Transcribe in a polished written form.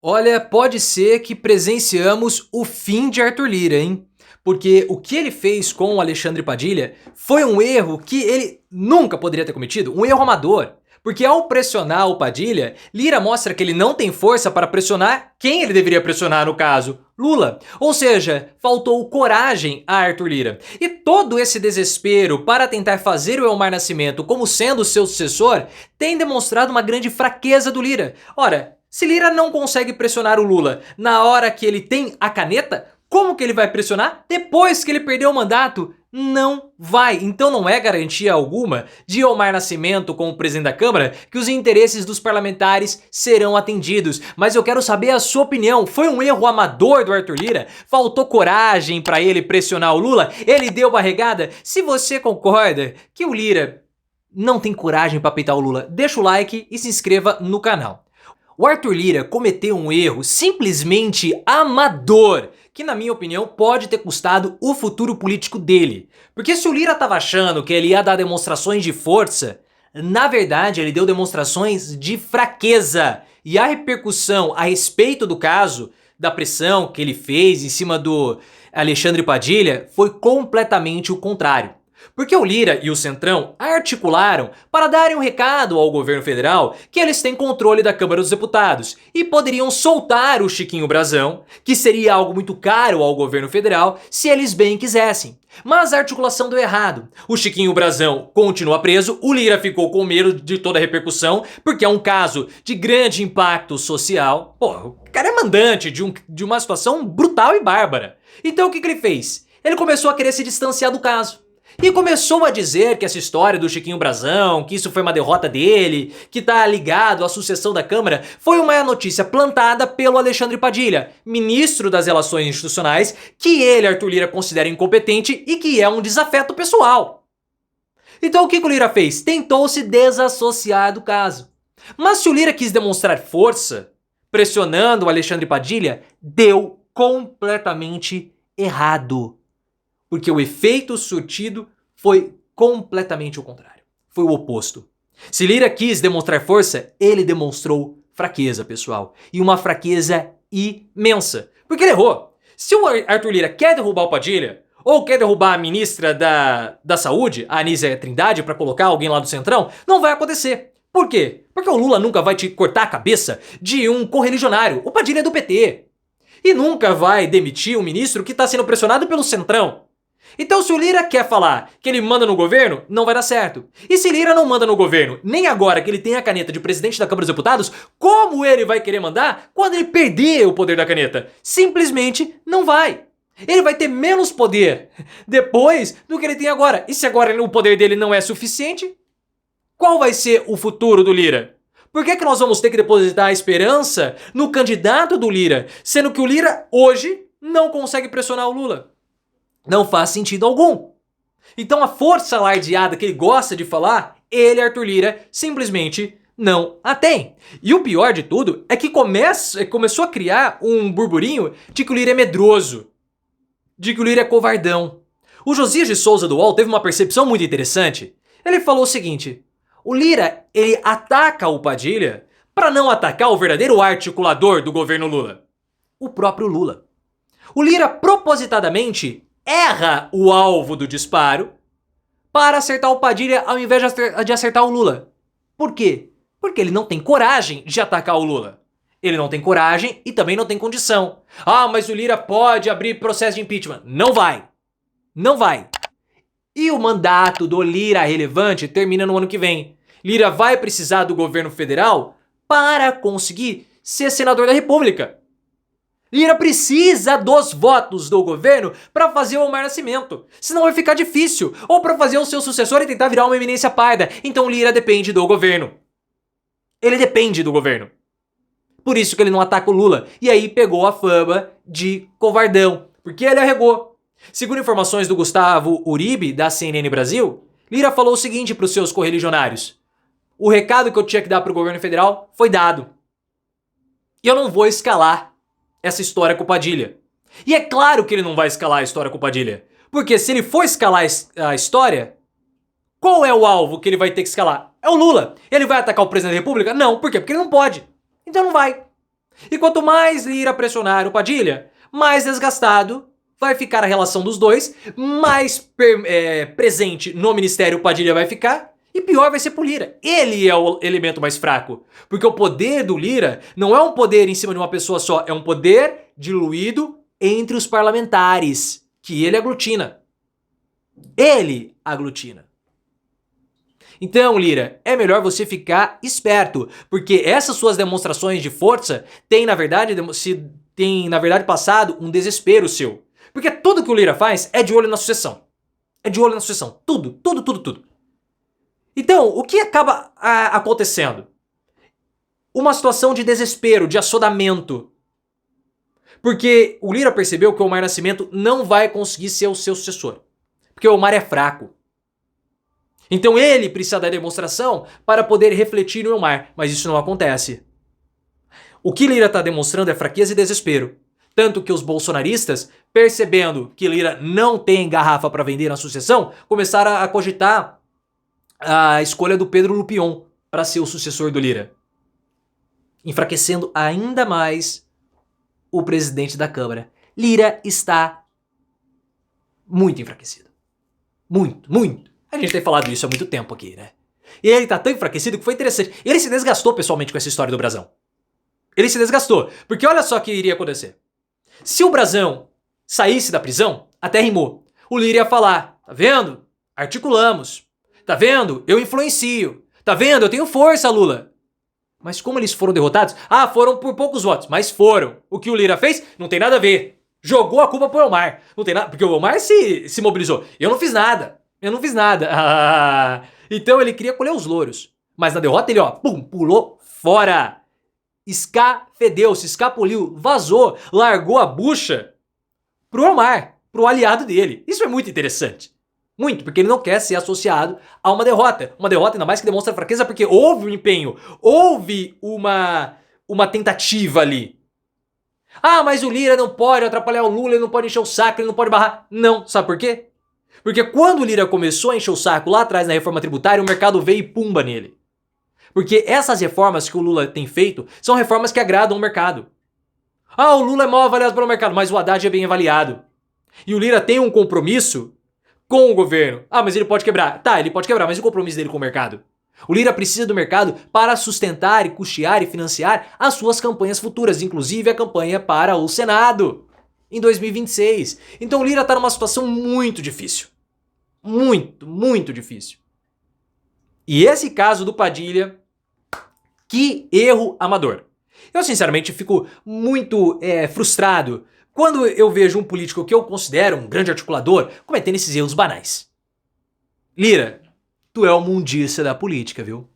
Olha, pode ser que presenciamos o fim de Arthur Lira, hein? Porque o que ele fez com o Alexandre Padilha foi um erro que ele nunca poderia ter cometido, um erro amador. Porque ao pressionar o Padilha, Lira mostra que ele não tem força para pressionar quem ele deveria pressionar no caso, Lula. Ou seja, faltou coragem a Arthur Lira. E todo esse desespero para tentar fazer o Elmar Nascimento como sendo seu sucessor tem demonstrado uma grande fraqueza do Lira. Ora, se Lira não consegue pressionar o Lula na hora que ele tem a caneta, como que ele vai pressionar depois que ele perdeu o mandato? Não vai. Então não é garantia alguma de Elmar Nascimento como presidente da Câmara que os interesses dos parlamentares serão atendidos. Mas eu quero saber a sua opinião. Foi um erro amador do Arthur Lira? Faltou coragem para ele pressionar o Lula? Ele deu barrigada? Se você concorda que o Lira não tem coragem para peitar o Lula, deixa o like e se inscreva no canal. O Arthur Lira cometeu um erro simplesmente amador, que na minha opinião pode ter custado o futuro político dele. Porque se o Lira estava achando que ele ia dar demonstrações de força, na verdade ele deu demonstrações de fraqueza. E a repercussão a respeito do caso, da pressão que ele fez em cima do Alexandre Padilha, foi completamente o contrário. Porque o Lira e o Centrão articularam para darem um recado ao governo federal que eles têm controle da Câmara dos Deputados e poderiam soltar o Chiquinho Brazão, que seria algo muito caro ao governo federal se eles bem quisessem. Mas a articulação deu errado. O Chiquinho Brazão continua preso, o Lira ficou com medo de toda a repercussão, porque é um caso de grande impacto social. Pô, o cara é mandante de uma situação brutal e bárbara. Então o que ele fez? Ele começou a querer se distanciar do caso. E começou a dizer que essa história do Chiquinho Brazão, que isso foi uma derrota dele, que tá ligado à sucessão da Câmara, foi uma notícia plantada pelo Alexandre Padilha, ministro das Relações Institucionais, que ele, Arthur Lira, considera incompetente e que é um desafeto pessoal. Então o que o Lira fez? Tentou se desassociar do caso. Mas se o Lira quis demonstrar força, pressionando o Alexandre Padilha, deu completamente errado. Porque o efeito surtido foi completamente o contrário. Foi o oposto. Se Lira quis demonstrar força, ele demonstrou fraqueza, pessoal. E uma fraqueza imensa. Porque ele errou. Se o Arthur Lira quer derrubar o Padilha, ou quer derrubar a ministra da Saúde, a Anísia Trindade, para colocar alguém lá do Centrão, não vai acontecer. Por quê? Porque o Lula nunca vai te cortar a cabeça de um correligionário. O Padilha é do PT. E nunca vai demitir um ministro que está sendo pressionado pelo Centrão. Então se o Lira quer falar que ele manda no governo, não vai dar certo. E se Lira não manda no governo, nem agora que ele tem a caneta de presidente da Câmara dos Deputados, como ele vai querer mandar quando ele perder o poder da caneta? Simplesmente não vai. Ele vai ter menos poder depois do que ele tem agora. E se agora o poder dele não é suficiente, qual vai ser o futuro do Lira? Por que nós vamos ter que depositar a esperança no candidato do Lira, sendo que o Lira hoje não consegue pressionar o Lula? Não faz sentido algum. Então a força alardeada que ele gosta de falar, ele, Arthur Lira, simplesmente não a tem. E o pior de tudo é que começou a criar um burburinho de que o Lira é medroso, de que o Lira é covardão. O Josias de Souza do UOL teve uma percepção muito interessante. Ele falou o seguinte: o Lira, ele ataca o Padilha para não atacar o verdadeiro articulador do governo Lula, o próprio Lula. O Lira propositadamente erra o alvo do disparo para acertar o Padilha ao invés de acertar o Lula. Por quê? Porque ele não tem coragem de atacar o Lula. Ele não tem coragem e também não tem condição. Ah, mas o Lira pode abrir processo de impeachment. Não vai. Não vai. E o mandato do Lira relevante termina no ano que vem. Lira vai precisar do governo federal para conseguir ser senador da República. Lira precisa dos votos do governo para fazer o Elmar Nascimento. Senão vai ficar difícil. Ou para fazer o seu sucessor e tentar virar uma eminência parda. Então Lira depende do governo. Ele depende do governo. Por isso que ele não ataca o Lula. E aí pegou a fama de covardão. Porque ele arregou. Segundo informações do Gustavo Uribe, da CNN Brasil, Lira falou o seguinte para os seus correligionários: o recado que eu tinha que dar para o governo federal foi dado. E eu não vou escalar essa história com o Padilha. E é claro que ele não vai escalar a história com o Padilha. Porque se ele for escalar a história, qual é o alvo que ele vai ter que escalar? É o Lula. Ele vai atacar o presidente da República? Não. Por quê? Porque ele não pode. Então não vai. E quanto mais Lira pressionar o Padilha, mais desgastado vai ficar a relação dos dois, mais presente no ministério o Padilha vai ficar, e pior vai ser pro Lira. Ele é o elemento mais fraco. Porque o poder do Lira não é um poder em cima de uma pessoa só, é um poder diluído entre os parlamentares, que ele aglutina. Ele aglutina. Então, Lira, é melhor você ficar esperto, porque essas suas demonstrações de força têm, na verdade, passado um desespero seu. Porque tudo que o Lira faz é de olho na sucessão. É de olho na sucessão. Tudo, tudo, tudo, tudo. Então, o que acaba acontecendo? Uma situação de desespero, de assodamento. Porque o Lira percebeu que o Omar Nascimento não vai conseguir ser o seu sucessor. Porque o Omar é fraco. Então ele precisa da demonstração para poder refletir no Omar, mas isso não acontece. O que Lira está demonstrando é fraqueza e desespero. Tanto que os bolsonaristas, percebendo que Lira não tem garrafa para vender na sucessão, começaram a cogitar a escolha do Pedro Lupion para ser o sucessor do Lira. Enfraquecendo ainda mais o presidente da Câmara. Lira está muito enfraquecido. Muito, muito. A gente tem falado isso há muito tempo aqui, né? E ele tá tão enfraquecido que foi interessante. Ele se desgastou pessoalmente com essa história do Brasão. Ele se desgastou. Porque olha só o que iria acontecer. Se o Brasão saísse da prisão, até rimou. O Lira ia falar, tá vendo? Articulamos. Tá vendo? Eu influencio. Tá vendo? Eu tenho força, Lula. Mas como eles foram derrotados? Ah, foram por poucos votos. Mas foram. O que o Lira fez? Não tem nada a ver. Jogou a culpa pro Omar. Não tem nada. Porque o Omar se mobilizou. Eu não fiz nada. Eu não fiz nada. Então ele queria colher os louros. Mas na derrota ele, pum, pulou fora. Escafedeu, se escapuliu, vazou, largou a bucha pro Omar, pro aliado dele. Isso é muito interessante. Muito, porque ele não quer ser associado a uma derrota. Uma derrota ainda mais que demonstra fraqueza porque houve um empenho, houve uma tentativa ali. Ah, mas o Lira não pode atrapalhar o Lula, ele não pode encher o saco, ele não pode barrar. Não, sabe por quê? Porque quando o Lira começou a encher o saco lá atrás na reforma tributária, o mercado veio e pumba nele. Porque essas reformas que o Lula tem feito são reformas que agradam o mercado. Ah, o Lula é mal avaliado pelo mercado, mas o Haddad é bem avaliado. E o Lira tem um compromisso com o governo. Ah, mas ele pode quebrar. Tá, ele pode quebrar, mas e o compromisso dele com o mercado? O Lira precisa do mercado para sustentar e custear e financiar as suas campanhas futuras, inclusive a campanha para o Senado em 2026. Então o Lira está numa situação muito difícil. Muito, muito difícil. E esse caso do Padilha, que erro amador. Eu sinceramente fico muito frustrado quando eu vejo um político que eu considero um grande articulador cometendo esses erros banais. Lira, tu é o mundista da política, viu?